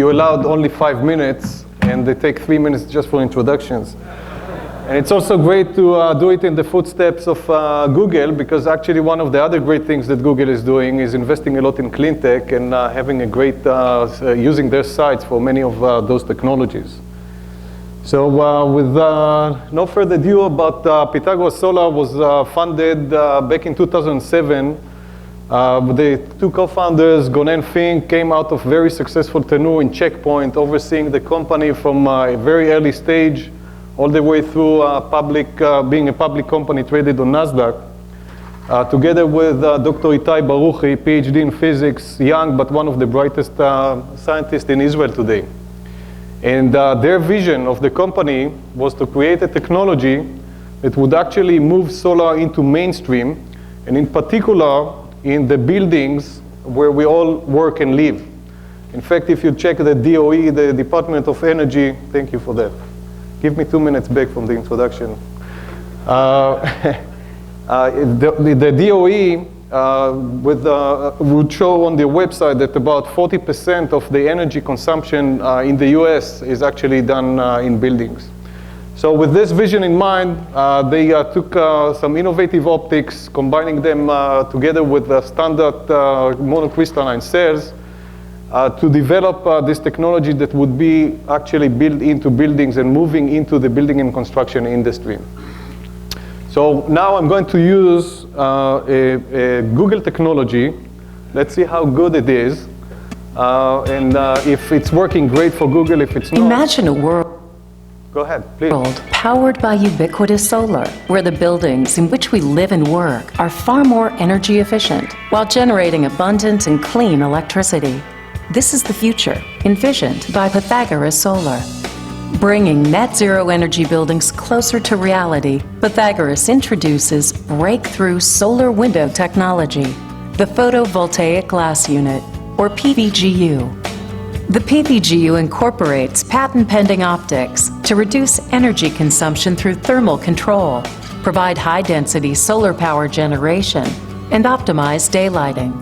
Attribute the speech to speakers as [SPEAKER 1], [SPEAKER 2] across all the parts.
[SPEAKER 1] You're allowed only 5 minutes, and they take 3 minutes just for introductions. And it's also great to do it in the footsteps of Google, because actually one of the other great things that Google is doing is investing a lot in clean tech and having a great, using their sites for many of those technologies. So with no further ado, about Pythagoras Solar was funded back in 2007. The two co-founders, Gonen Fink, came out of very successful tenure in Check Point, overseeing the company from a very early stage all the way through being a public company traded on NASDAQ, together with Dr. Itai Baruchi, PhD in physics, young but one of the brightest scientists in Israel today. And their vision of the company was to create a technology that would actually move solar into mainstream, and in particular in the buildings where we all work and live. In fact, if you check the DOE, the Department of Energy, thank you for that. Give me 2 minutes back from the introduction. The DOE would show on their website that about 40% of the energy consumption in the US is actually done in buildings. So with this vision in mind, they took some innovative optics, combining them together with the standard monocrystalline cells to develop this technology that would be actually built into buildings and moving into the building and construction industry. So now I'm going to use a Google technology. Let's see how good it is, and if it's working great for Google, if it's not.
[SPEAKER 2] Imagine a world.
[SPEAKER 1] Go ahead, please.
[SPEAKER 2] Powered by ubiquitous solar, where the buildings in which we live and work are far more energy efficient, while generating abundant and clean electricity. This is the future, envisioned by Pythagoras Solar. Bringing net zero energy buildings closer to reality, Pythagoras introduces breakthrough solar window technology, the Photovoltaic Glass Unit, or PVGU. The PVGU incorporates patent-pending optics to reduce energy consumption through thermal control, provide high-density solar power generation, and optimize daylighting.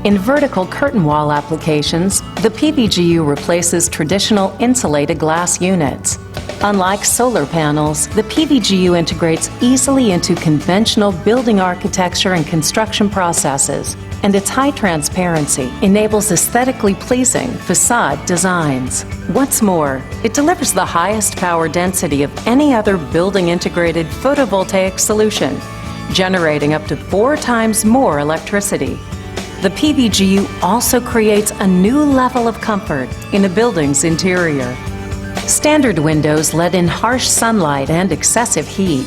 [SPEAKER 2] In vertical curtain wall applications, the PVGU replaces traditional insulated glass units. Unlike solar panels, the PVGU integrates easily into conventional building architecture and construction processes, and its high transparency enables aesthetically pleasing facade designs. What's more, it delivers the highest power density of any other building integrated photovoltaic solution, generating up to 4 times more electricity. The PVGU also creates a new level of comfort in a building's interior. Standard windows let in harsh sunlight and excessive heat.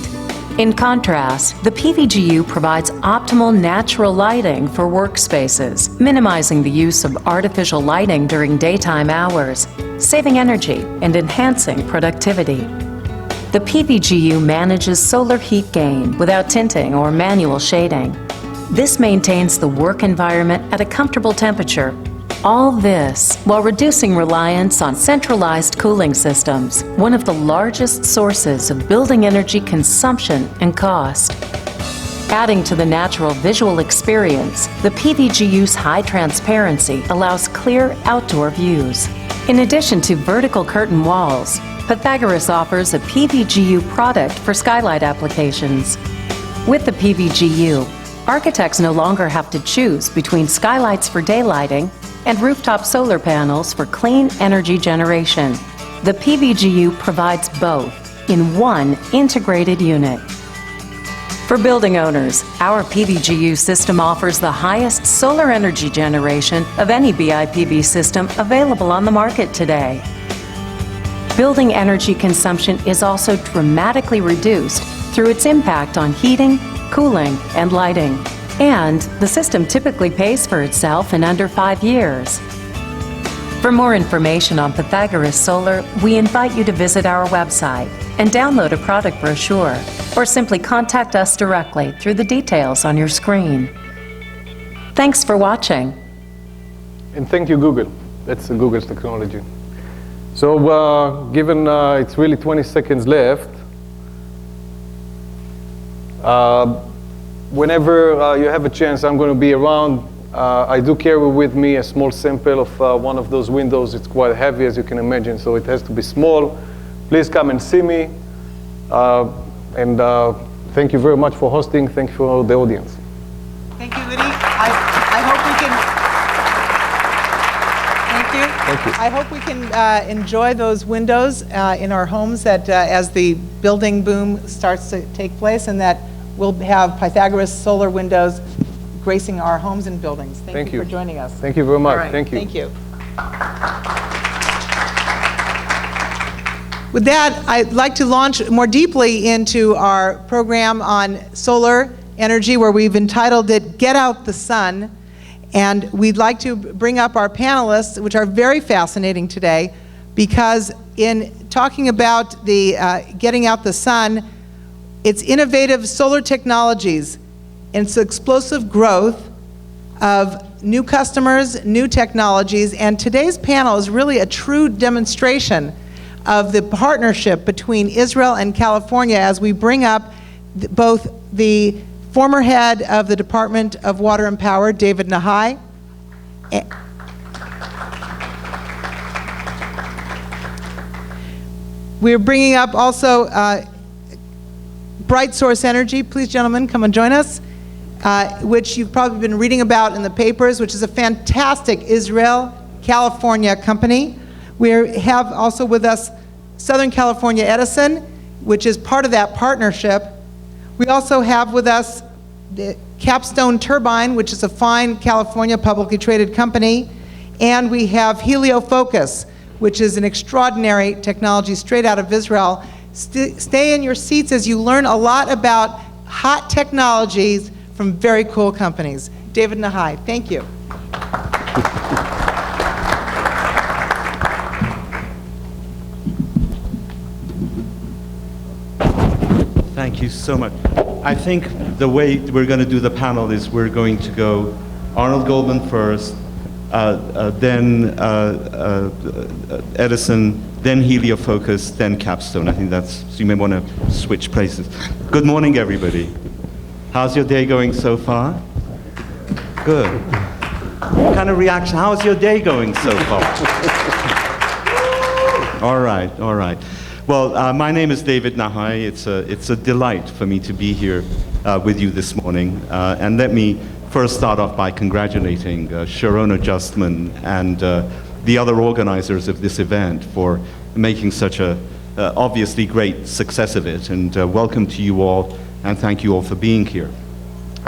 [SPEAKER 2] In contrast, the PVGU provides optimal natural lighting for workspaces, minimizing the use of artificial lighting during daytime hours, saving energy and enhancing productivity. The PVGU manages solar heat gain without tinting or manual shading. This maintains the work environment at a comfortable temperature. All this while reducing reliance on centralized cooling systems, one of the largest sources of building energy consumption and cost. Adding to the natural visual experience, the PVGU's high transparency allows clear outdoor views. In addition to vertical curtain walls, Pythagoras offers a PVGU product for skylight applications. With the PVGU, architects no longer have to choose between skylights for daylighting and rooftop solar panels for clean energy generation. The PVGU provides both in one integrated unit. For building owners, our PVGU system offers the highest solar energy generation of any BIPV system available on the market today. Building energy consumption is also dramatically reduced through its impact on heating, cooling, and lighting. And the system typically pays for itself in under 5 years. For more information on Pythagoras Solar, we invite you to visit our website and download a product brochure, or simply contact us directly through the details on your screen. Thanks for watching.
[SPEAKER 1] And thank you, Google. That's Google's technology. So given it's really 20 seconds left, whenever you have a chance, I'm going to be around. I do carry with me a small sample of one of those windows. It's quite heavy, as you can imagine, so it has to be small. Please come and see me. And thank you very much for hosting. Thank you for the audience.
[SPEAKER 3] Thank you, Liddy. I hope we can. Thank you.
[SPEAKER 1] Thank you.
[SPEAKER 3] I hope we can enjoy those windows in our homes that as the building boom starts to take place, and that we'll have Pythagoras solar windows gracing our homes and buildings. Thank you for joining us.
[SPEAKER 1] Thank you very much.
[SPEAKER 3] All right,
[SPEAKER 1] Thank you.
[SPEAKER 3] Thank you. With that, I'd like to launch more deeply into our program on solar energy, where we've entitled it Get Out the Sun. And we'd like to bring up our panelists, which are very fascinating today, because in talking about the getting out the sun, it's innovative solar technologies, and it's explosive growth of new customers, new technologies, and today's panel is really a true demonstration of the partnership between Israel and California as we bring up both the former head of the Department of Water and Power, David Nahai, we're bringing up also Bright Source Energy. Please, gentlemen, come and join us, which you've probably been reading about in the papers, which is a fantastic Israel, California company. We have also with us Southern California Edison, which is part of that partnership. We also have with us the Capstone Turbine, which is a fine California publicly traded company. And we have HelioFocus, which is an extraordinary technology straight out of Israel. Stay in your seats as you learn a lot about hot technologies from very cool companies. David Nahai, thank you.
[SPEAKER 4] Thank you so much. I think the way we're going to do the panel is we're going to go Arnold Goldman first, then Edison, then HelioFocus, then Capstone. I think that's, so you may want to switch places. Good morning, everybody. How's your day going so far? Good. What kind of reaction? How's your day going so far? All right, all right. Well, my name is David Nahai. It's a delight for me to be here with you this morning. And let me first start off by congratulating Sharona Justman and the other organizers of this event for making such a obviously great success of it. And welcome to you all, and thank you all for being here.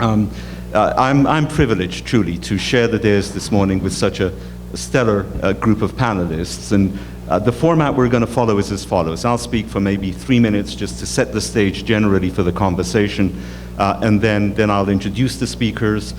[SPEAKER 4] I'm privileged, truly, to share the dais this morning with such a stellar group of panelists. And the format we're going to follow is as follows. I'll speak for maybe 3 minutes just to set the stage generally for the conversation, and then I'll introduce the speakers.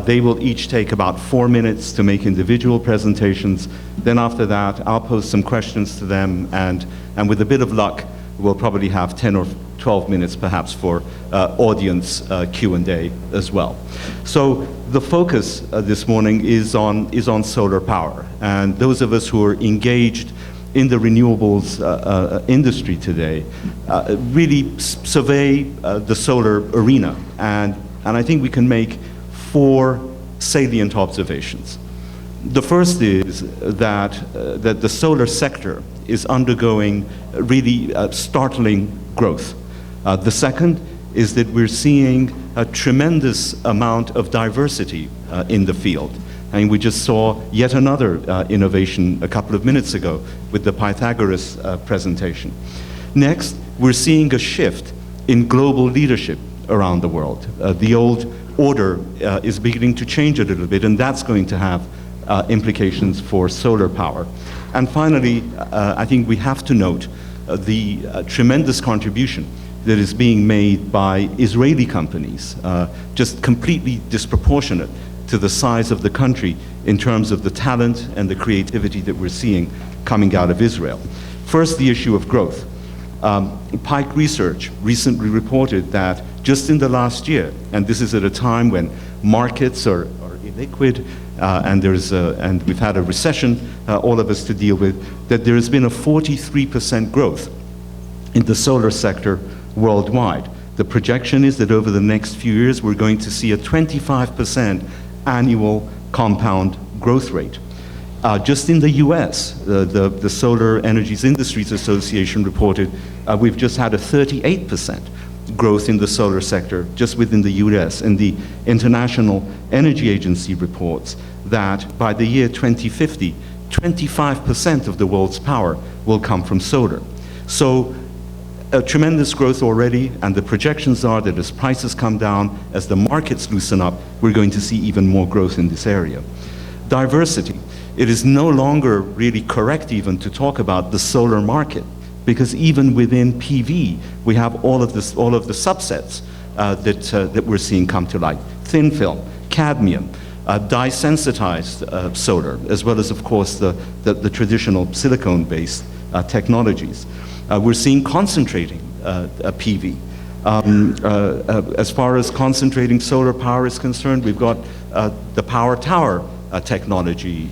[SPEAKER 4] They will each take about 4 minutes to make individual presentations. Then after that, I'll pose some questions to them, and with a bit of luck, we'll probably have 10 or 12 minutes perhaps for audience Q&A as well. So the focus this morning is on solar power. And those of us who are engaged in the renewables industry today really survey the solar arena. And I think we can make 4 salient observations. The first is that the solar sector is undergoing really startling growth. The second is that we're seeing a tremendous amount of diversity in the field. And we just saw yet another innovation a couple of minutes ago with the Pythagoras presentation. Next, we're seeing a shift in global leadership around the world. The old order is beginning to change a little bit, and that's going to have implications for solar power. And finally, I think we have to note the tremendous contribution that is being made by Israeli companies, just completely disproportionate to the size of the country in terms of the talent and the creativity that we're seeing coming out of Israel. First, the issue of growth. Pike Research recently reported that just in the last year, and this is at a time when markets are illiquid, and we've had a recession, all of us to deal with, that there has been a 43% growth in the solar sector worldwide. The projection is that over the next few years, we're going to see a 25% annual compound growth rate. Just in the US, the Solar Energies Industries Association reported we've just had a 38% growth in the solar sector just within the US. And the International Energy Agency reports that by the year 2050, 25% of the world's power will come from solar. So a tremendous growth already, and the projections are that as prices come down, as the markets loosen up, we're going to see even more growth in this area. Diversity. It is no longer really correct even to talk about the solar market, because even within PV, we have all of the subsets that we're seeing come to light. Thin film, cadmium, dye-sensitized solar, as well as, of course, the traditional silicone-based technologies. We're seeing concentrating PV. As far as concentrating solar power is concerned, we've got the power tower technology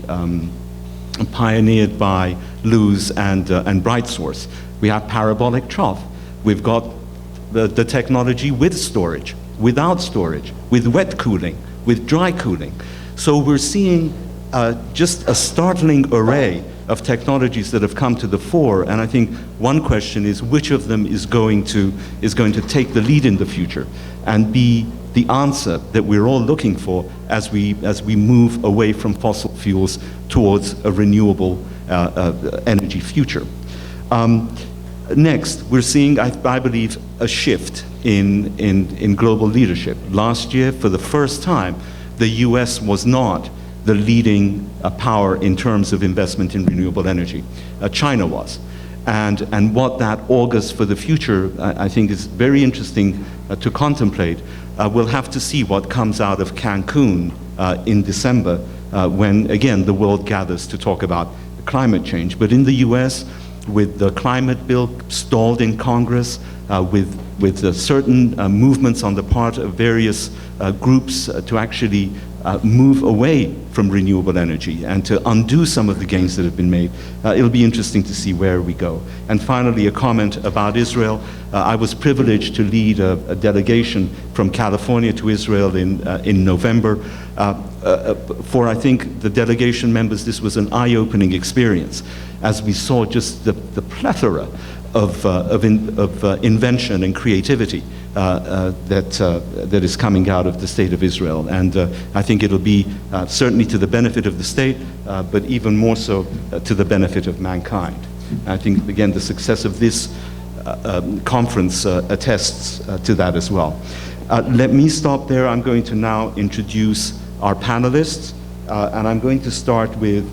[SPEAKER 4] pioneered by Luz and BrightSource. We have parabolic trough. We've got the technology with storage, without storage, with wet cooling, with dry cooling. So we're seeing just a startling array of technologies that have come to the fore, and I think one question is which of them is going to take the lead in the future and be the answer that we're all looking for as we move away from fossil fuels towards a renewable energy future. Next, we're seeing, I believe, a shift in global leadership. Last year, for the first time, the US was not the leading power in terms of investment in renewable energy. China was. And what that augurs for the future, I think, is very interesting to contemplate. We'll have to see what comes out of Cancun in December, when, again, the world gathers to talk about climate change. But in the US, with the climate bill stalled in Congress, with certain movements on the part of various groups to actually move away from renewable energy and to undo some of the gains that have been made, it'll be interesting to see where we go. And finally, a comment about Israel. I was privileged to lead a delegation from California to Israel in November. For, I think, the delegation members, this was an eye-opening experience as we saw just the plethora of invention and creativity that is coming out of the state of Israel. And I think it'll be certainly to the benefit of the state, but even more so to the benefit of mankind. I think, again, the success of this conference attests to that as well. Let me stop there. I'm going to now introduce our panelists, and I'm going to start with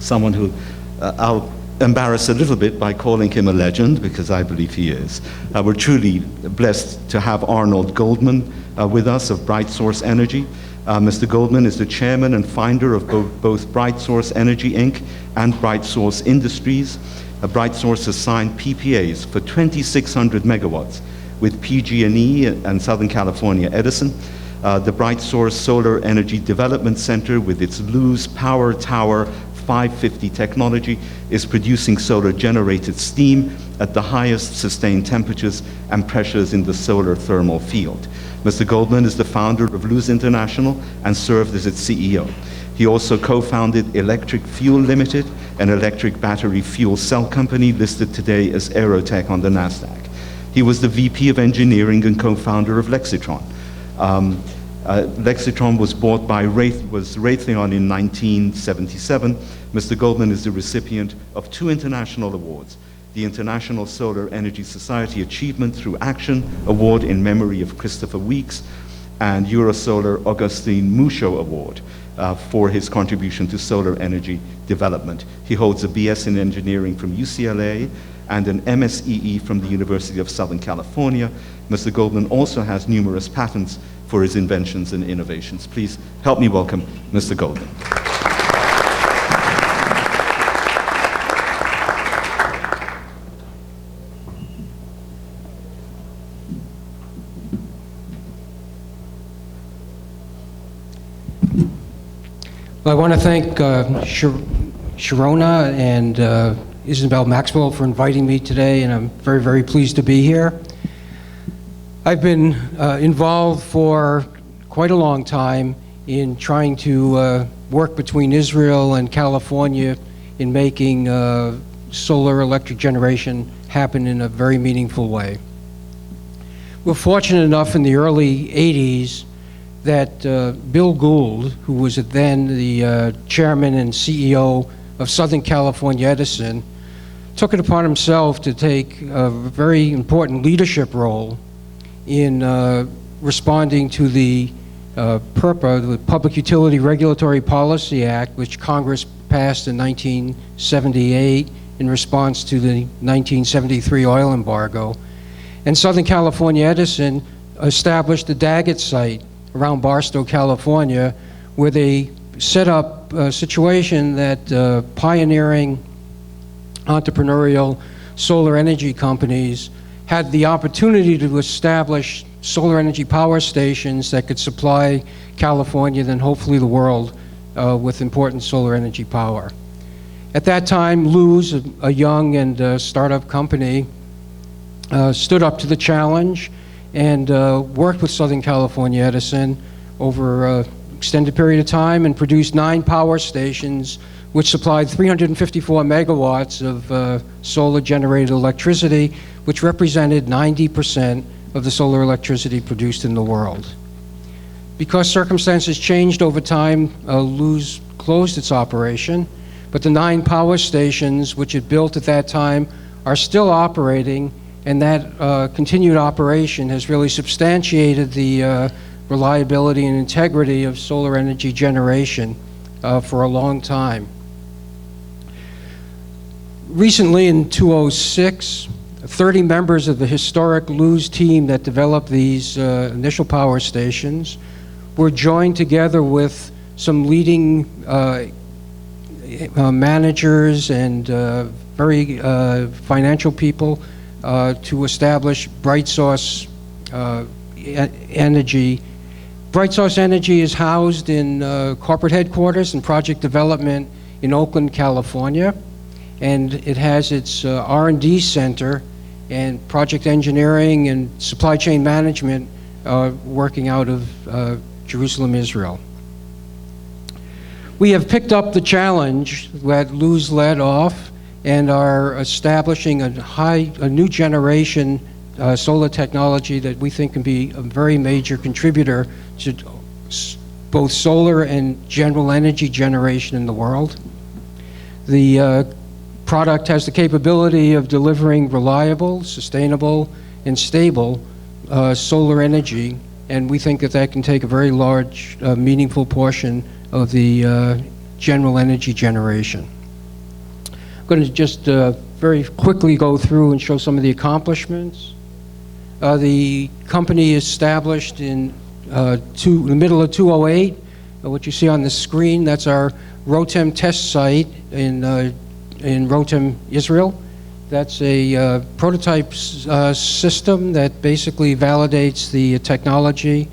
[SPEAKER 4] someone who I'll embarrass a little bit by calling him a legend, because I believe he is. We're truly blessed to have Arnold Goldman with us of BrightSource Energy. Mr. Goldman is the chairman and founder of both BrightSource Energy, Inc. and BrightSource Industries. BrightSource has signed PPAs for 2,600 megawatts with PG&E and Southern California Edison. The BrightSource Solar Energy Development Center, with its Luz Power Tower 550 technology, is producing solar-generated steam at the highest sustained temperatures and pressures in the solar thermal field. Mr. Goldman is the founder of Luz International and served as its CEO. He also co-founded Electric Fuel Limited, an electric battery fuel cell company listed today as Aerotech on the NASDAQ. He was the VP of Engineering and co-founder of Lexitron. Lexitron was bought by Raytheon in 1977. Mr. Goldman is the recipient of 2 international awards: the International Solar Energy Society Achievement Through Action Award in memory of Christopher Weeks, and Eurosolar Augustin Mouchot Award for his contribution to solar energy development. He holds a BS in Engineering from UCLA and an MSEE from the University of Southern California. Mr. Goldman also has numerous patents for his inventions and innovations. Please help me welcome Mr. Goldman.
[SPEAKER 5] Well, I want to thank Sharona and Isabel Maxwell for inviting me today, and I'm very, very pleased to be here. I've been involved for quite a long time in trying to work between Israel and California in making solar electric generation happen in a very meaningful way. We're fortunate enough in the early 80s that Bill Gould, who was then the chairman and CEO of Southern California Edison, took it upon himself to take a very important leadership role in responding to the PURPA, the Public Utility Regulatory Policy Act, which Congress passed in 1978 in response to the 1973 oil embargo. And Southern California Edison established the Daggett site around Barstow, California, where they set up a situation that pioneering entrepreneurial solar energy companies had the opportunity to establish solar energy power stations that could supply California, then hopefully the world, with important solar energy power. At that time, Luz, a young and startup company, stood up to the challenge and worked with Southern California Edison over an extended period of time and produced 9 power stations which supplied 354 megawatts of solar-generated electricity, which represented 90% of the solar electricity produced in the world. Because circumstances changed over time, Luz closed its operation, but the 9 power stations which it built at that time are still operating, and that continued operation has really substantiated the reliability and integrity of solar energy generation for a long time. Recently, in 2006, 30 members of the historic Luz team that developed these initial power stations were joined together with some leading managers and very financial people to establish BrightSource Energy. BrightSource Energy is housed in corporate headquarters and project development in Oakland, California, and it has its R&D center and project engineering and supply chain management working out of Jerusalem, Israel. We have picked up the challenge that Luz led off and are establishing a new generation solar technology that we think can be a very major contributor to both solar and general energy generation in the world. The product has the capability of delivering reliable, sustainable, and stable solar energy, and we think that that can take a very large, meaningful portion of the general energy generation. I'm going to just very quickly go through and show some of the accomplishments. The company established in the middle of 2008. What you see on the screen, that's our Rotem test site in Rotem, Israel. That's a prototype system that basically validates the technology.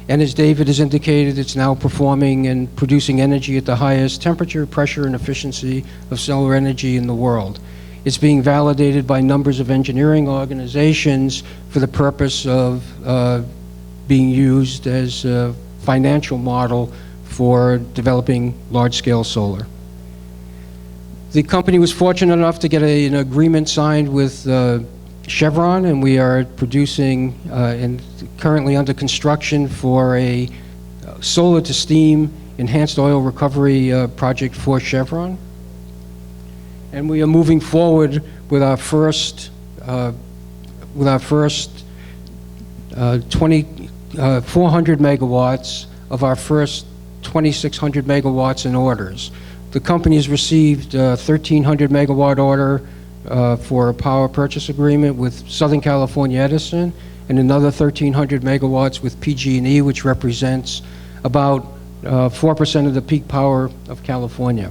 [SPEAKER 5] And as David has indicated, it's now performing and producing energy at the highest temperature, pressure, and efficiency of solar energy in the world. It's being validated by numbers of engineering organizations for the purpose of being used as a financial model for developing large-scale solar. The company was fortunate enough to get an agreement signed with Chevron, and we are producing and currently under construction for a solar-to-steam enhanced oil recovery project for Chevron. And we are moving forward with our first 400 megawatts of our first 2,600 megawatts in orders. The company has received a 1,300 megawatt order for a power purchase agreement with Southern California Edison, and another 1,300 megawatts with PG&E, which represents about 4% of the peak power of California.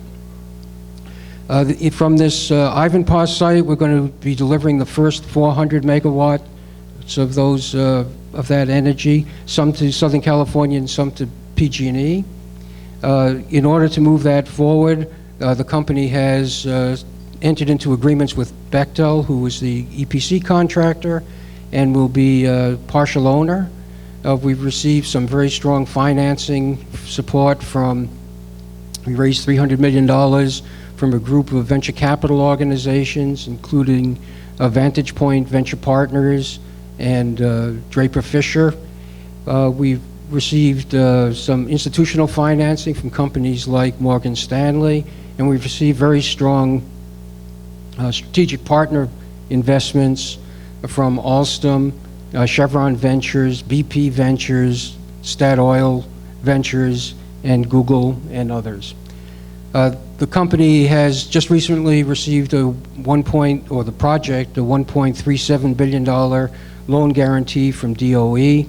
[SPEAKER 5] From this Ivanpah site, we're going to be delivering the first 400 megawatts of those of that energy, some to Southern California and some to PG&E. In order to move that forward, the company has entered into agreements with Bechtel, who is the EPC contractor and will be a partial owner. We've received some very strong financing support we raised $300 million from a group of venture capital organizations, including Vantage Point Venture Partners and Draper Fisher. We've received some institutional financing from companies like Morgan Stanley, and we've received very strong strategic partner investments from Alstom, Chevron Ventures, BP Ventures, Statoil Ventures, and Google and others. The company has just recently received the project, a $1.37 billion loan guarantee from DOE,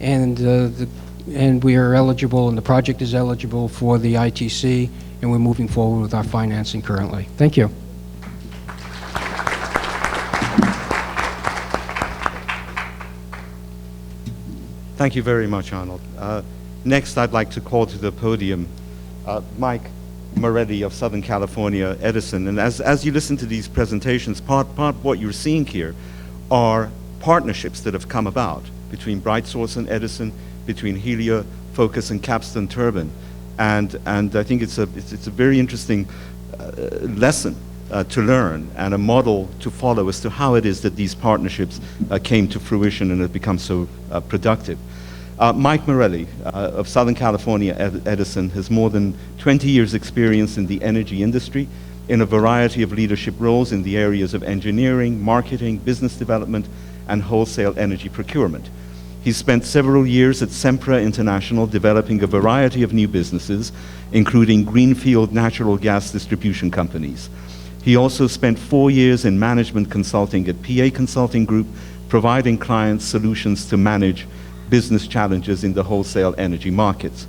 [SPEAKER 5] and we are eligible, and the project is eligible for the ITC, and we're moving forward with our financing currently. Thank you.
[SPEAKER 4] Thank you very much, Arnold. Next, I'd like to call to the podium Mike Morelli of Southern California Edison. And as you listen to these presentations, part of what you're seeing here are partnerships that have come about between BrightSource and Edison, between Helia, Focus, and Capstone Turbine. And I think it's a very interesting lesson to learn and a model to follow as to how it is that these partnerships came to fruition and have become so productive. Mike Morelli of Southern California Edison has more than 20 years experience in the energy industry in a variety of leadership roles in the areas of engineering, marketing, business development, and wholesale energy procurement. He's spent several years at Sempra International developing a variety of new businesses, including greenfield natural gas distribution companies. He also spent 4 years in management consulting at PA Consulting Group, providing clients solutions to manage business challenges in the wholesale energy markets.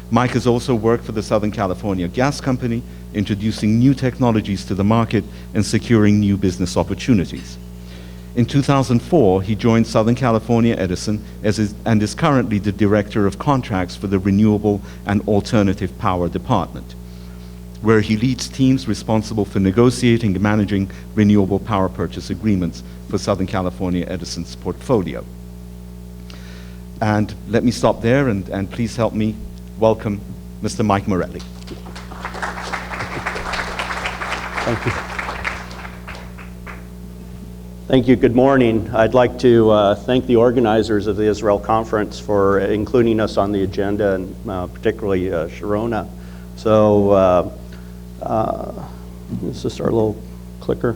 [SPEAKER 4] Mike has also worked for the Southern California Gas Company, introducing new technologies to the market and securing new business opportunities. In 2004, he joined Southern California Edison and is currently the Director of Contracts for the Renewable and Alternative Power Department, where he leads teams responsible for negotiating and managing renewable power purchase agreements for Southern California Edison's portfolio. And let me stop there and please help me welcome Mr. Mike Morelli.
[SPEAKER 6] Thank you. Thank you. Good morning. I'd like to thank the organizers of the Israel Conference for including us on the agenda, and particularly Sharona. So this is our little clicker.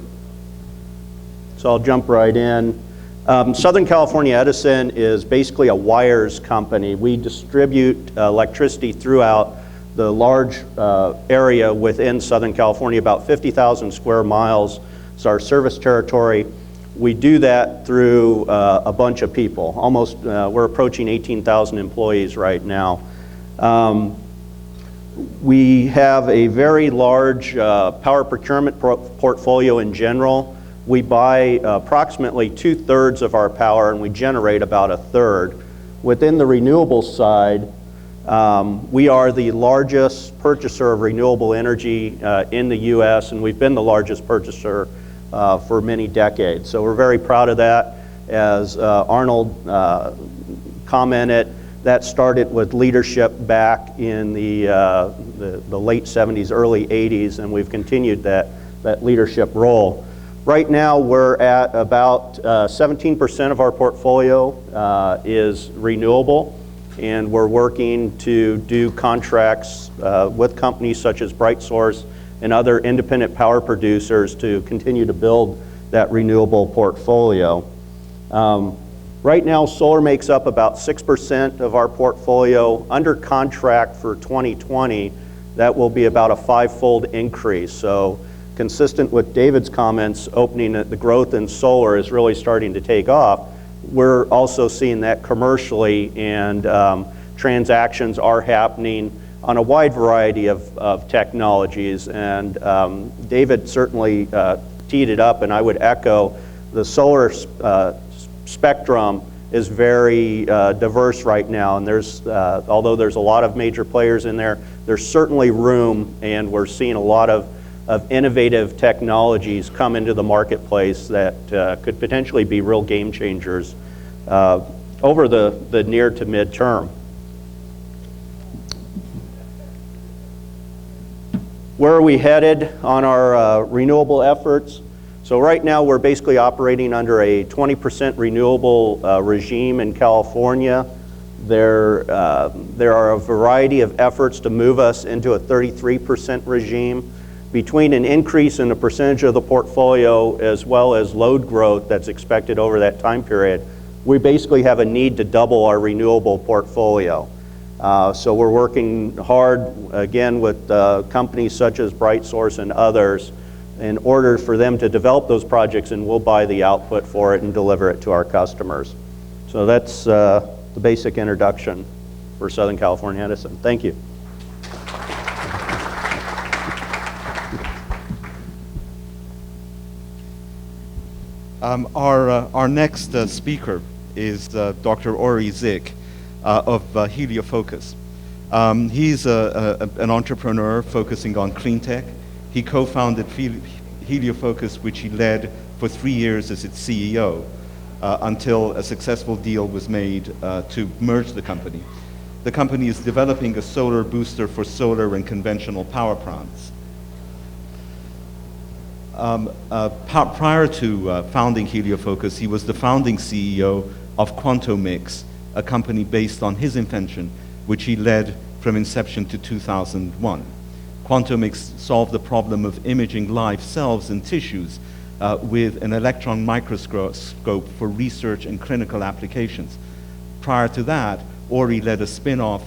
[SPEAKER 6] So I'll jump right in. Southern California Edison is basically a wires company. We distribute electricity throughout the large area within Southern California. About 50,000 square miles is our service territory. We do that through a bunch of people. Almost, we're approaching 18,000 employees right now. We have a very large power procurement portfolio in general. We buy approximately 2/3 of our power, and we generate about 1/3. Within the renewable side, we are the largest purchaser of renewable energy in the U.S., and we've been the largest purchaser for many decades. So we're very proud of that. As Arnold commented, that started with leadership back in the late 70s, early 80s, and we've continued that leadership role. Right now, we're at about 17% of our portfolio is renewable, and we're working to do contracts with companies such as BrightSource and other independent power producers to continue to build that renewable portfolio. Right now, solar makes up about 6% of our portfolio. Under contract for 2020, that will be about a 5-fold increase. So, consistent with David's comments, opening the growth in solar is really starting to take off. We're also seeing that commercially, and transactions are happening on a wide variety of technologies. And David certainly teed it up, and I would echo the solar spectrum is very diverse right now. And there's, although there's a lot of major players in there, there's certainly room, and we're seeing a lot of innovative technologies come into the marketplace that could potentially be real game changers. over the near to mid-term. Where are we headed on our renewable efforts? So right now we're basically operating under a 20% renewable regime in California. There are a variety of efforts to move us into a 33% regime. Between an increase in the percentage of the portfolio as well as load growth that's expected over that time period, we basically have a need to double our renewable portfolio. So we're working hard, again, with companies such as BrightSource and others in order for them to develop those projects, and we'll buy the output for it and deliver it to our customers. So that's the basic introduction for Southern California Edison. Thank you.
[SPEAKER 4] Our next speaker is Dr. Ori Zik of Heliofocus. He's an entrepreneur focusing on clean tech. He co-founded Heliofocus, which he led for 3 years as its CEO until a successful deal was made to merge the company. The company is developing a solar booster for solar and conventional power plants. Prior to founding Heliofocus, he was the founding CEO of Quantomix, a company based on his invention, which he led from inception to 2001. Quantomix solved the problem of imaging live cells and tissues with an electron microscope for research and clinical applications. Prior to that, Ori led a spin-off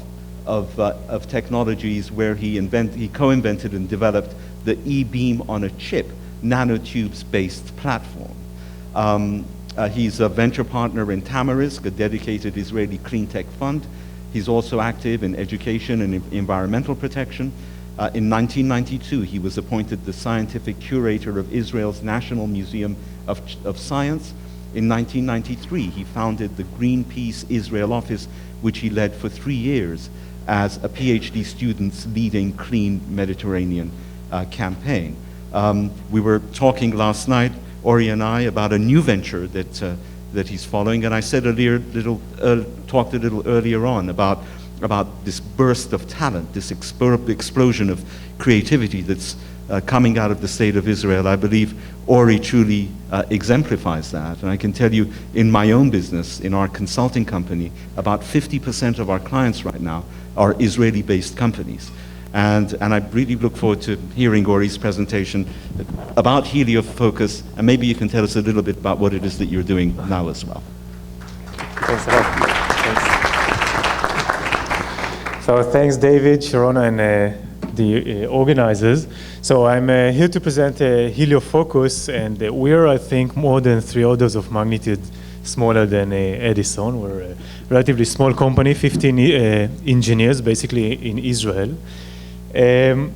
[SPEAKER 4] of technologies where he co-invented and developed the E-beam on a chip nanotubes-based platform. He's a venture partner in Tamarisk, a dedicated Israeli clean tech fund. He's also active in education and environmental protection. In 1992, he was appointed the scientific curator of Israel's National Museum of Science. In 1993, he founded the Greenpeace Israel office, which he led for 3 years as a PhD student's leading Clean Mediterranean campaign. We were talking last night, Ori and I, about a new venture that he's following, and I said talked a little earlier on about this burst of talent, this explosion of creativity that's coming out of the state of Israel. I believe Ori truly exemplifies that, and I can tell you, in my own business, in our consulting company, about 50% of our clients right now are Israeli-based companies. And I really look forward to hearing Ori's presentation about Heliofocus, and maybe you can tell us a little bit about what it is that you're doing now as well.
[SPEAKER 7] Thanks a lot. Thanks. So thanks, David, Sharona, and the organizers. So I'm here to present Heliofocus, and we are, I think, more than 3 orders of magnitude smaller than Edison. We're a relatively small company, 15 engineers, basically in Israel. And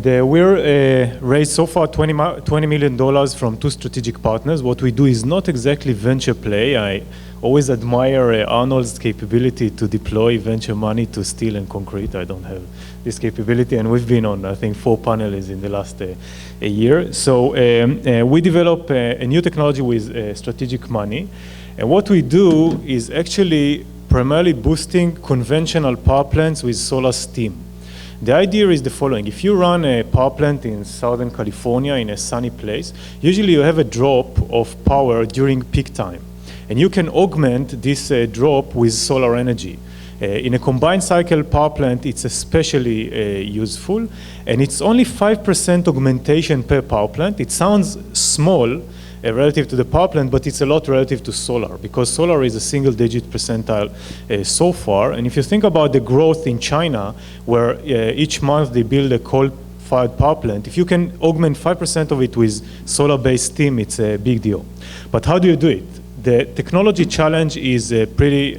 [SPEAKER 7] we're raised so far $20 million from 2 strategic partners. What we do is not exactly venture play. I always admire Arnold's capability to deploy venture money to steel and concrete. I don't have this capability, and we've been on, I think, 4 panels in the last a year. So we develop a new technology with strategic money, and what we do is actually primarily boosting conventional power plants with solar steam. The idea is the following. If you run a power plant in Southern California in a sunny place, usually you have a drop of power during peak time. And you can augment this drop with solar energy. In a combined cycle power plant, it's especially useful. And it's only 5% augmentation per power plant. It sounds small relative to the power plant, but it's a lot relative to solar, because solar is a single-digit percentile so far. And if you think about the growth in China, where each month they build a coal-fired power plant, if you can augment 5% of it with solar-based steam, it's a big deal. But how do you do it? The technology challenge is pretty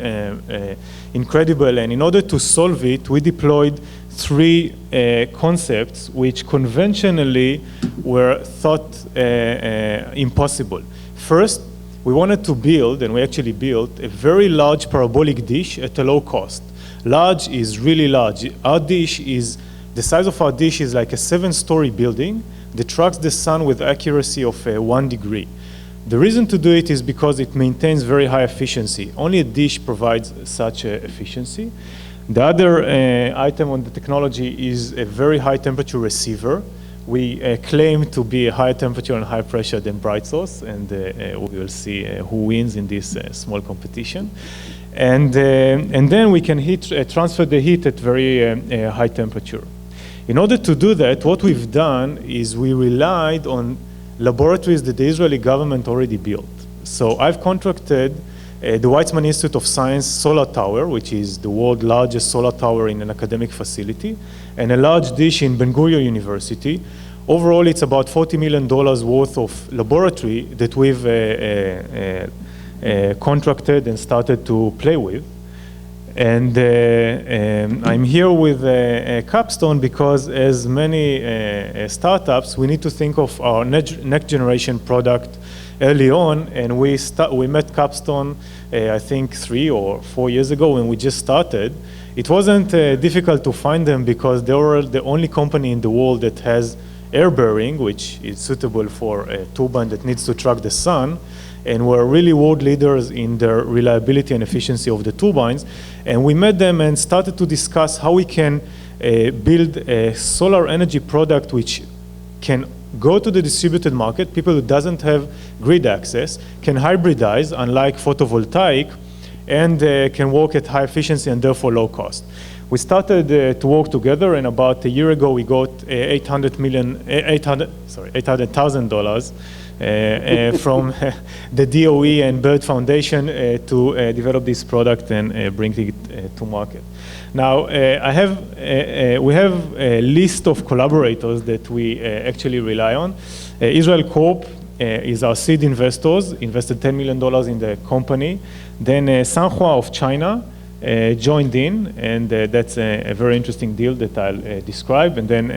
[SPEAKER 7] incredible, and in order to solve it, we deployed 3 concepts which conventionally were thought impossible. First, we wanted to build, and we actually built, a very large parabolic dish at a low cost. Large is really large. Our dish is, the size of our dish is like a 7-story building that tracks the sun with accuracy of 1 degree. The reason to do it is because it maintains very high efficiency. Only a dish provides such efficiency. The other item on the technology is a very high temperature receiver. We claim to be a higher temperature and high pressure than bright source, and we will see who wins in this small competition. And then we can transfer the heat at very high temperature. In order to do that, what we've done is we relied on laboratories that the Israeli government already built. So I've contracted the Weizmann Institute of Science Solar Tower, which is the world's largest solar tower in an academic facility, and a large dish in Ben-Gurion University. Overall, it's about $40 million worth of laboratory that we've contracted and started to play with. And I'm here with Capstone because, as many startups, we need to think of our next generation product early on, and we met Capstone, I think 3 or 4 years ago when we just started. It wasn't difficult to find them because they were the only company in the world that has air bearing, which is suitable for a turbine that needs to track the sun, and were really world leaders in the reliability and efficiency of the turbines. And we met them and started to discuss how we can build a solar energy product which can go to the distributed market. People who doesn't have grid access can hybridize, unlike photovoltaic, and can work at high efficiency and therefore low cost. We started to work together, and about a year ago we got $800,000 from the DOE and Bird Foundation to develop this product and bring it to market. Now, we have a list of collaborators that we actually rely on. Israel Corp is our seed investors, invested $10 million in the company. Then Sanhua of China joined in, and that's a very interesting deal that I'll describe. And then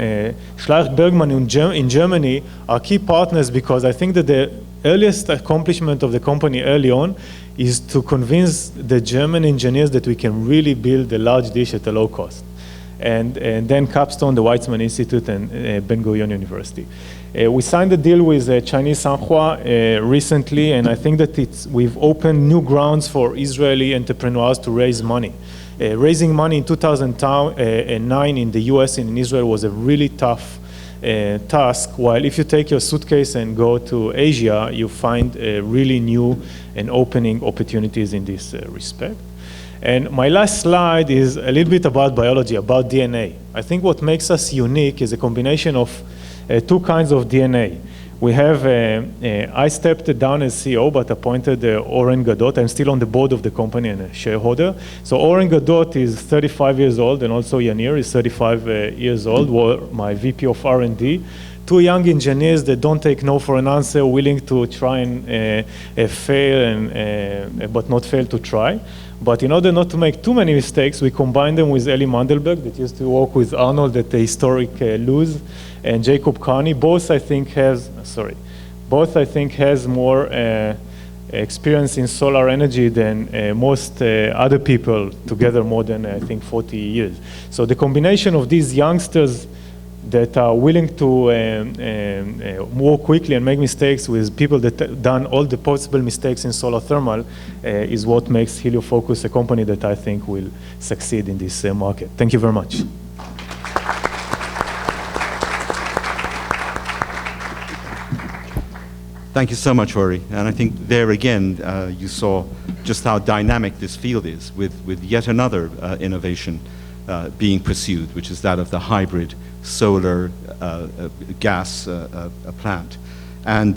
[SPEAKER 7] Schleich Bergmann in Germany are key partners because I think that the earliest accomplishment of the company early on is to convince the German engineers that we can really build a large dish at a low cost. And then Capstone, the Weizmann Institute, and Ben-Gurion University. We signed a deal with Chinese Sanhua recently, and I think that we've opened new grounds for Israeli entrepreneurs to raise money. Raising money in 2009 in the US and in Israel was a really tough task, while if you take your suitcase and go to Asia, you find really new and opening opportunities in this respect. And my last slide is a little bit about biology, about DNA. I think what makes us unique is a combination of 2 kinds of DNA. We have, I stepped down as CEO, but appointed Oren Gadot. I'm still on the board of the company and a shareholder. So Oren Gadot is 35 years old, and also Yanir is 35 years old, my VP of R&D. 2 young engineers that don't take no for an answer, willing to try and fail, but not fail to try. But in order not to make too many mistakes, we combined them with Eli Mandelberg, that used to work with Arnold at the historic Luz, and Jacob Carney. Both I think has more experience in solar energy than most other people together, more than I think 40 years. So the combination of these youngsters that are willing to work quickly and make mistakes with people that have done all the possible mistakes in solar thermal is what makes Heliofocus a company that I think will succeed in this market. Thank you very much.
[SPEAKER 4] Thank you so much, Ori. And I think there again, you saw just how dynamic this field is with yet another innovation being pursued, which is that of the hybrid solar gas plant. And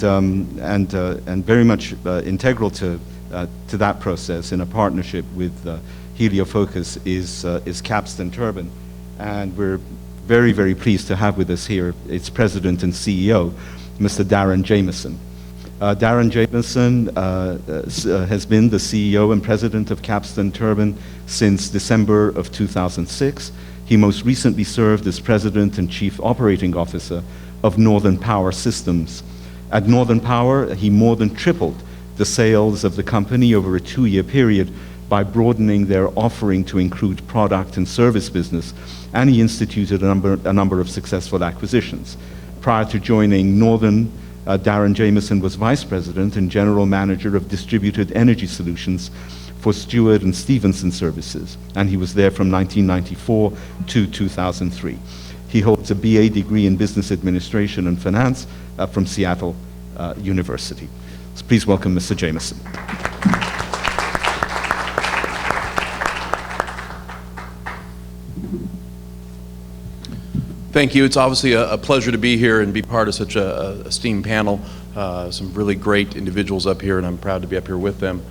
[SPEAKER 4] very much integral to that process in a partnership with Heliofocus is Capstone Turbine. And we're very, very pleased to have with us here its president and CEO, Mr. Darren Jamieson. Darren Jamieson has been the CEO and president of Capstone Turbine since December of 2006. He most recently served as president and chief operating officer of Northern Power Systems. At Northern Power, he more than tripled the sales of the company over a 2-year period by broadening their offering to include product and service business, and he instituted a number of successful acquisitions. Prior to joining Northern, Darren Jameson was Vice President and General Manager of Distributed Energy Solutions for Stewart and Stevenson Services, and he was there from 1994 to 2003. He holds a BA degree in Business Administration and Finance from Seattle University. So please welcome Mr. Jameson.
[SPEAKER 8] Thank you. It's obviously a pleasure to be here and be part of such a esteemed panel. Some really great individuals up here, and I'm proud to be up here with them.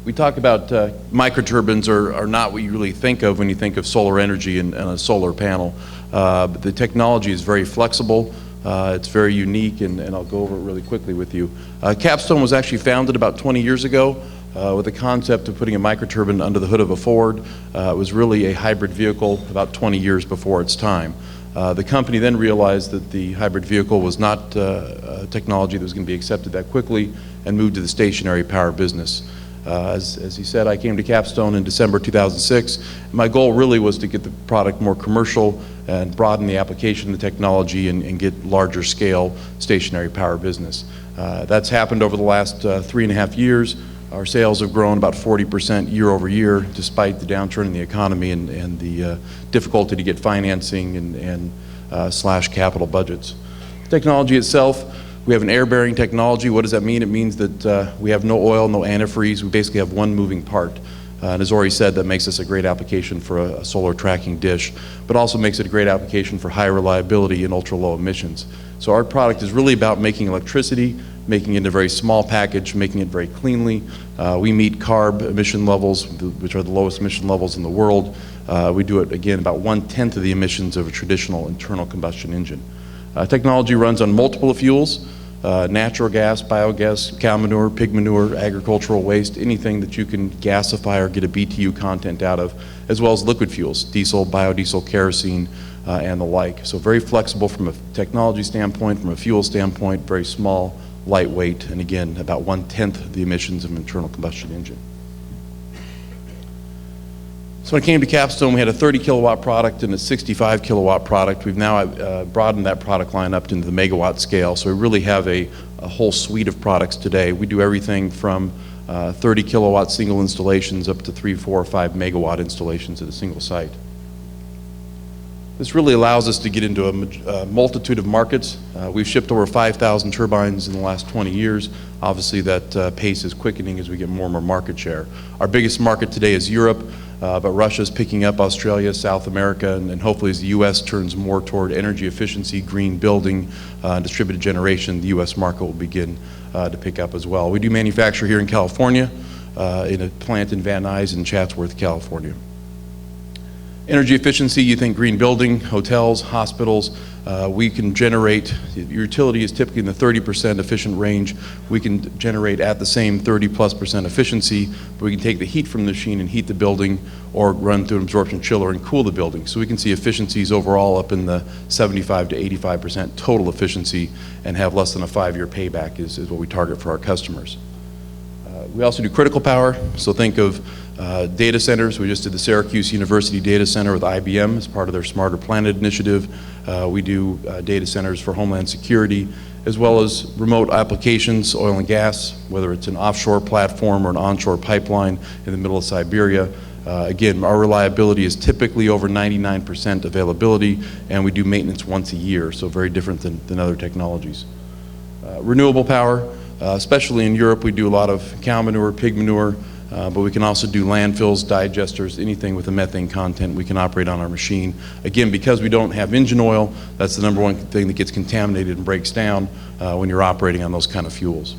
[SPEAKER 8] We talk about microturbines are not what you really think of when you think of solar energy and a solar panel. But the technology is very flexible. It's very unique, and I'll go over it really quickly with you. Capstone was actually founded about 20 years ago with the concept of putting a microturbine under the hood of a Ford. It was really a hybrid vehicle about 20 years before its time. The company then realized that the hybrid vehicle was not a technology that was going to be accepted that quickly and moved to the stationary power business. As he said, I came to Capstone in December 2006. My goal really was to get the product more commercial and broaden the application of the technology and get larger scale stationary power business. That's happened over the last 3.5 years. Our sales have grown about 40% year over year, despite the downturn in the economy and the difficulty to get financing and slash capital budgets. Technology itself, we have an air-bearing technology. What does that mean? It means that we have no oil, no antifreeze. We basically have one moving part. And as Ori said, that makes this a great application for a solar tracking dish, but also makes it a great application for high reliability and ultra-low emissions. So our product is really about making electricity, making it in a very small package, making it very cleanly. We meet CARB emission levels, which are the lowest emission levels in the world. We do it, again, about 1/10 of the emissions of a traditional internal combustion engine. Technology runs on multiple fuels, natural gas, biogas, cow manure, pig manure, agricultural waste, anything that you can gasify or get a BTU content out of, as well as liquid fuels, diesel, biodiesel, kerosene, and the like. So very flexible from a technology standpoint, from a fuel standpoint, very small, lightweight, and again, about 1/10 of the emissions of an internal combustion engine. So when I came to Capstone, we had a 30 kilowatt product and a 65 kilowatt product. We've now broadened that product line up into the megawatt scale, so we really have a whole suite of products today. We do everything from 30 kilowatt single installations up to 3, 4, or 5 megawatt installations at a single site. This really allows us to get into a multitude of markets. We've shipped over 5,000 turbines in the last 20 years. Obviously, that pace is quickening as we get more and more market share. Our biggest market today is Europe, but Russia's picking up Australia, South America, and hopefully as the U.S. turns more toward energy efficiency, green building, distributed generation, the U.S. market will begin to pick up as well. We do manufacture here in California, in a plant in Van Nuys in Chatsworth, California. Energy efficiency, you think green building, hotels, hospitals. We can generate, your utility is typically in the 30% efficient range. We can generate at the same 30+% efficiency, but we can take the heat from the machine and heat the building or run through an absorption chiller and cool the building. So we can see efficiencies overall up in the 75 to 85% total efficiency and have less than a 5-year payback is what we target for our customers. We also do critical power, so think of data centers. We just did the Syracuse University Data Center with IBM as part of their Smarter Planet initiative. We do data centers for Homeland Security, as well as remote applications, oil and gas, whether it's an offshore platform or an onshore pipeline in the middle of Siberia. Again, our reliability is typically over 99% availability, and we do maintenance once a year, so very different than other technologies. Renewable power, especially in Europe, we do a lot of cow manure, pig manure, but we can also do landfills, digesters, anything with a methane content we can operate on our machine. Again, because we don't have engine oil, that's the number one thing that gets contaminated and breaks down when you're operating on those kind of fuels.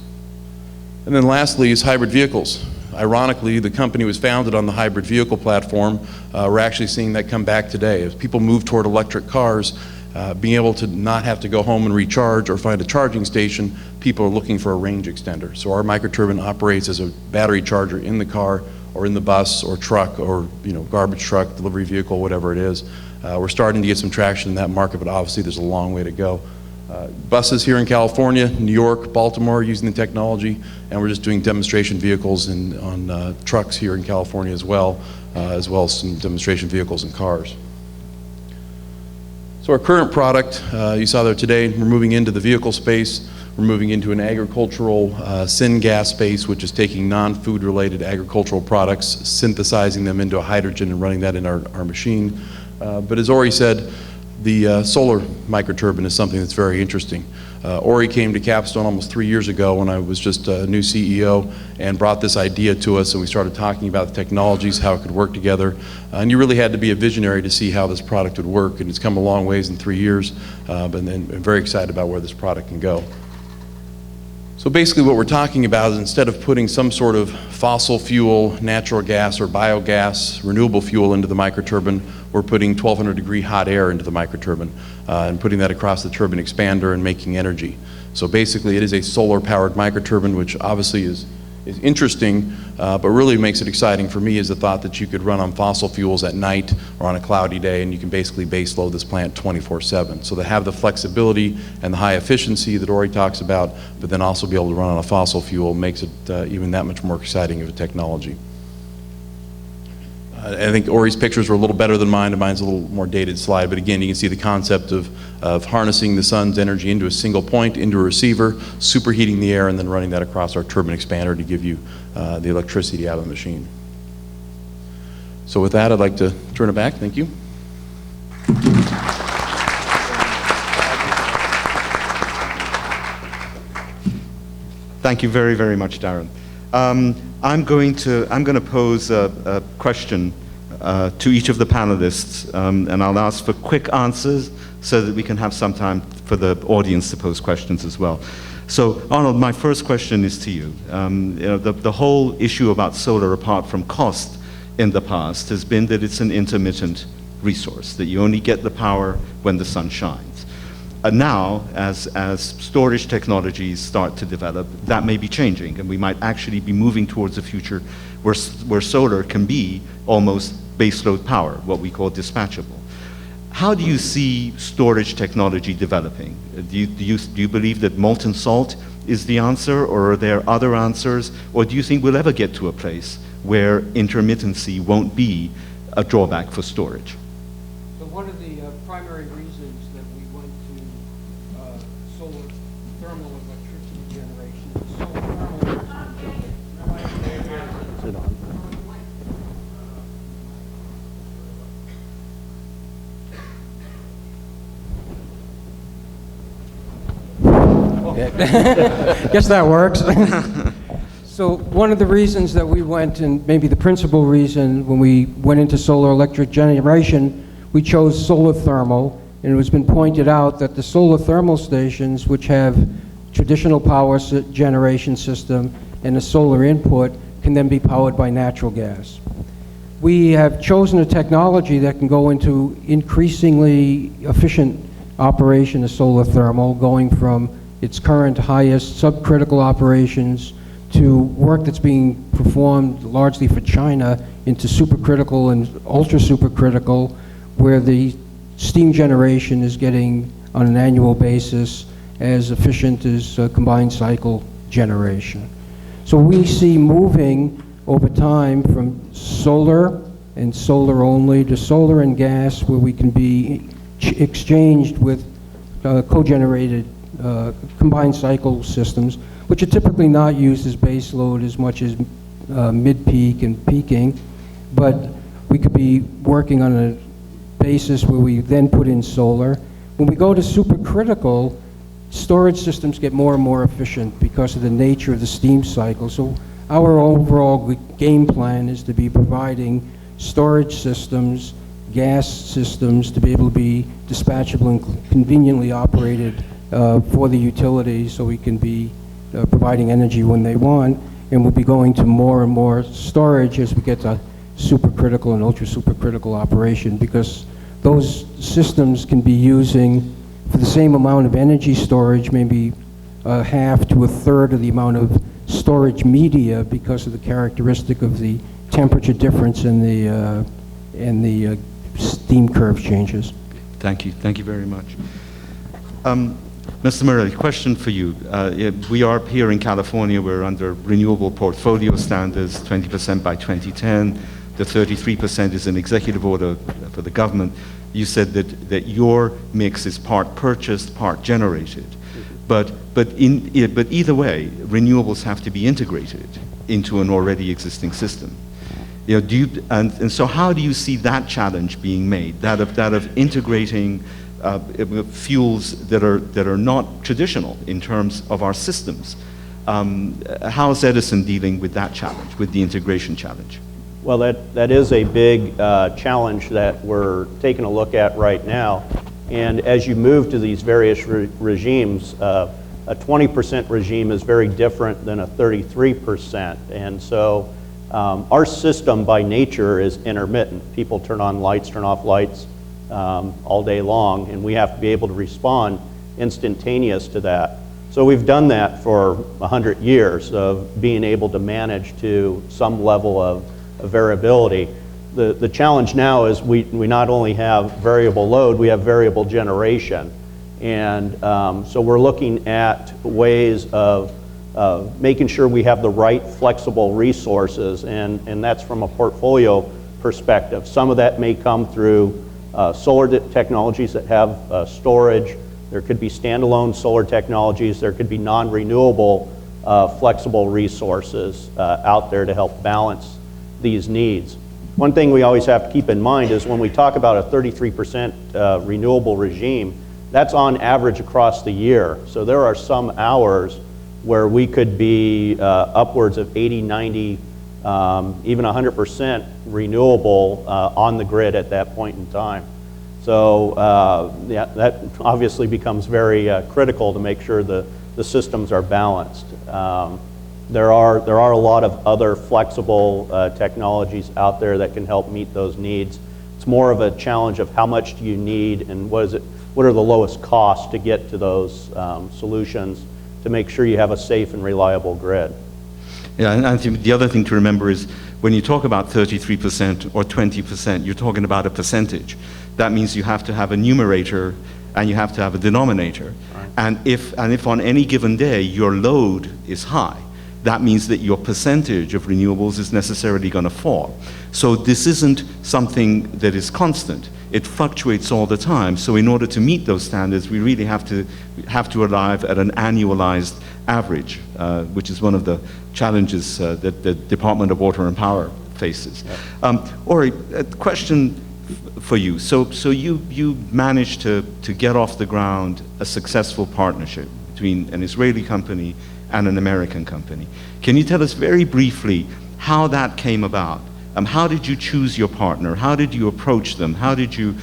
[SPEAKER 8] And then lastly is hybrid vehicles. Ironically, the company was founded on the hybrid vehicle platform. We're actually seeing that come back today. As people move toward electric cars, being able to not have to go home and recharge or find a charging station, people are looking for a range extender. So our microturbine operates as a battery charger in the car or in the bus or truck or garbage truck, delivery vehicle, whatever it is. We're starting to get some traction in that market, but obviously there's a long way to go. Buses here in California, New York, Baltimore using the technology, and we're just doing demonstration vehicles on trucks here in California as well as some demonstration vehicles and cars. So So our current product, you saw there today, we're moving into the vehicle space. We're moving into an agricultural syngas space, which is taking non-food related agricultural products, synthesizing them into a hydrogen and running that in our machine. But as Ori said, the solar microturbine is something that's very interesting. Ori came to Capstone almost 3 years ago when I was just a new CEO and brought this idea to us, and we started talking about the technologies, how it could work together. And you really had to be a visionary to see how this product would work, and it's come a long ways in 3 years, but then I'm very excited about where this product can go. So basically what we're talking about is instead of putting some sort of fossil fuel, natural gas or biogas, renewable fuel into the microturbine, we're putting 1200 degree hot air into the microturbine and putting that across the turbine expander and making energy. So basically it is a solar powered microturbine, which obviously is interesting, but really makes it exciting for me is the thought that you could run on fossil fuels at night or on a cloudy day, and you can basically base load this plant 24/7. So to have the flexibility and the high efficiency that Ori talks about, but then also be able to run on a fossil fuel makes it even that much more exciting of a technology. I think Ori's pictures were a little better than mine, and mine's a little more dated slide, but again, you can see the concept of harnessing the sun's energy into a single point, into a receiver, superheating the air, and then running that across our turbine expander to give you the electricity out of the machine. So with that, I'd like to turn it back. Thank you.
[SPEAKER 4] Thank you very, very much, Darren. I'm going to pose a question to each of the panelists, and I'll ask for quick answers so that we can have some time for the audience to pose questions as well. So, Arnold, my first question is to you. The whole issue about solar, apart from cost in the past, has been that it's an intermittent resource, that you only get the power when the sun shines. Now, as storage technologies start to develop, that may be changing, and we might actually be moving towards a future where solar can be almost baseload power, what we call dispatchable. How do you see storage technology developing? Do you believe that molten salt is the answer, or are there other answers, or do you think we'll ever get to a place where intermittency won't be a drawback for storage?
[SPEAKER 5] So one of the primary reasons that we went to solar thermal electricity generation is solar thermal.
[SPEAKER 6] Is it on?
[SPEAKER 5] Guess that works. So one of the reasons that we went, and maybe the principal reason when we went into solar electric generation, we chose solar thermal, and it has been pointed out that the solar thermal stations, which have traditional power generation system and a solar input, can then be powered by natural gas. We have chosen a technology that can go into increasingly efficient operation of solar thermal, going from its current highest subcritical operations to work that's being performed largely for China into supercritical and ultra supercritical, where the steam generation is getting on an annual basis as efficient as combined cycle generation. So we see moving over time from solar and solar only to solar and gas, where we can be exchanged with co-generated combined cycle systems, which are typically not used as base load as much as mid-peak and peaking, but we could be working on a basis where we then put in solar. When we go to supercritical, storage systems get more and more efficient because of the nature of the steam cycle. So our overall game plan is to be providing storage systems, gas systems, to be able to be dispatchable and conveniently operated for the utility, so we can be providing energy when they want, and we'll be going to more and more storage as we get to supercritical and ultra supercritical operation, because those systems can be using for the same amount of energy storage, maybe half to a third of the amount of storage media, because of the characteristic of the temperature difference in the steam curve changes.
[SPEAKER 4] Thank you very much. Mr. Morelli, question for you. We are here in California, we're under renewable portfolio standards, 20% by 2010. The 33% is an executive order for the government. You said that your mix is part purchased, part generated. But either way, renewables have to be integrated into an already existing system. You know, and so how do you see that challenge being made? That of integrating fuels that are not traditional in terms of our systems. How is Edison dealing with that challenge, with the integration challenge?
[SPEAKER 6] Well, that is a big challenge that we're taking a look at right now. And as you move to these various regimes, a 20% regime is very different than a 33%. And so our system by nature is intermittent. People turn on lights, turn off lights all day long, and we have to be able to respond instantaneous to that. So we've done that for 100 years of being able to manage to some level of variability. The challenge now is we not only have variable load, we have variable generation. And so we're looking at ways of making sure we have the right flexible resources, and that's from a portfolio perspective. Some of that may come through solar technologies that have storage. There could be standalone solar technologies. There could be non-renewable flexible resources out there to help balance these needs. One thing we always have to keep in mind is when we talk about a 33% renewable regime, that's on average across the year. So there are some hours where we could be upwards of 80, 90, even 100% renewable on the grid at that point in time. So yeah, that obviously becomes very critical to make sure the systems are balanced. There are a lot of other flexible technologies out there that can help meet those needs. It's more of a challenge of how much do you need and what are the lowest costs to get to those solutions to make sure you have a safe and reliable grid.
[SPEAKER 4] Yeah, and I think the other thing to remember is when you talk about 33% or 20%, you're talking about a percentage. That means you have to have a numerator and you have to have a denominator. Right. And if on any given day your load is high, that means that your percentage of renewables is necessarily going to fall. So this isn't something that is constant. It fluctuates all the time. So in order to meet those standards, we really have to arrive at an annualized average, which is one of the challenges that the Department of Water and Power faces. Yeah. Ori, a question for you. So you managed to get off the ground a successful partnership between an Israeli company and an American company. Can you tell us very briefly how that came about? How did you choose your partner? How did you approach them? How did you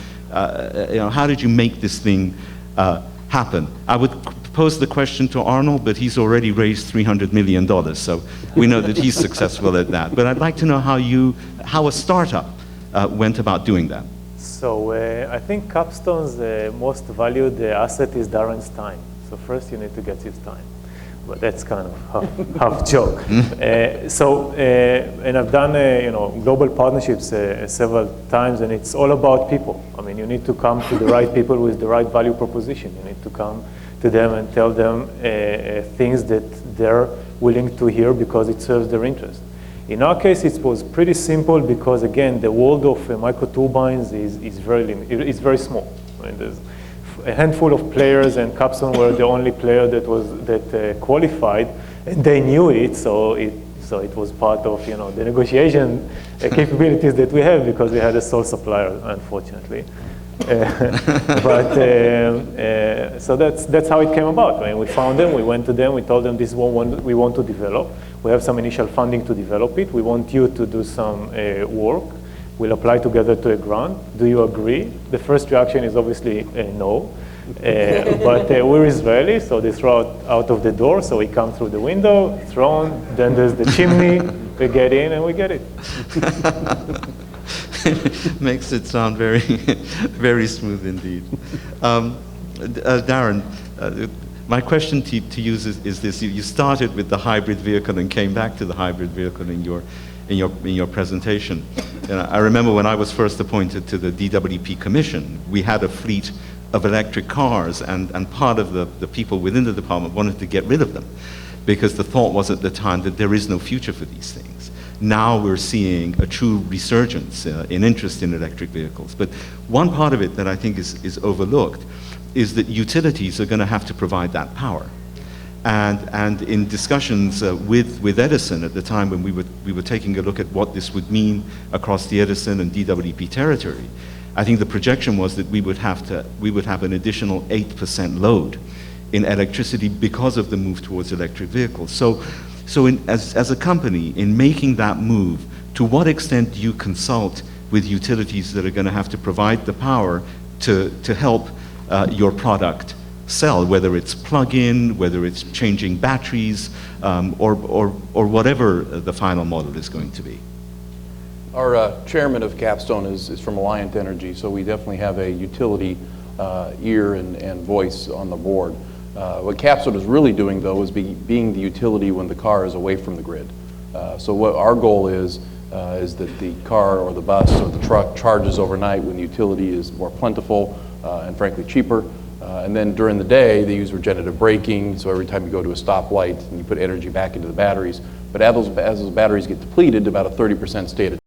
[SPEAKER 4] make this thing happen? I would pose the question to Arnold, but he's already raised $300 million, so we know that he's successful at that. But I'd like to know how a startup went about doing that.
[SPEAKER 9] So I think Capstone's most valued asset is Darren's time. So first you need to get his time. But that's kind of half joke. And I've done global partnerships several times, and it's all about people. I mean, you need to come to the right people with the right value proposition. You need to come to them and tell them things that they're willing to hear because it serves their interest. In our case, it was pretty simple because, again, the world of microturbines is very small. I mean, there's a handful of players, and Capstone were the only player that qualified, and they knew it, so it was part of the negotiation capabilities that we have because we had a sole supplier, unfortunately. So that's how it came about. I mean, we found them, we went to them, we told them this is what we want to develop. We have some initial funding to develop it. We want you to do some work. We'll apply together to a grant. Do you agree? The first reaction is obviously no. But we're Israeli, so they throw out of the door. So we come through the window, thrown, then there's the chimney. We get in and we get it.
[SPEAKER 4] Makes it sound very, very smooth indeed. Darren, my question to you is this. You started with the hybrid vehicle and came back to the hybrid vehicle in your presentation. I remember when I was first appointed to the DWP Commission, we had a fleet of electric cars, and part of the people within the department wanted to get rid of them because the thought was at the time that there is no future for these things. now we're seeing a true resurgence in interest in electric vehicles. But one part of it that I think is overlooked is that utilities are going to have to provide that power. And in discussions with Edison at the time when we were taking a look at what this would mean across the Edison and DWP territory, I think the projection was that we would have an additional 8% load in electricity because of the move towards electric vehicles. So as a company, in making that move, to what extent do you consult with utilities that are going to have to provide the power to help your product sell, whether it's plug-in, whether it's changing batteries, or whatever the final model is going to be?
[SPEAKER 8] Our chairman of Capstone is from Alliant Energy, so we definitely have a utility ear and voice on the board. What Capstone is really doing, though, is being the utility when the car is away from the grid. So what our goal is that the car or the bus or the truck charges overnight when the utility is more plentiful and frankly cheaper. And then during the day, they use regenerative braking, so every time you go to a stoplight and you put energy back into the batteries. But as those batteries get depleted, about a 30% state of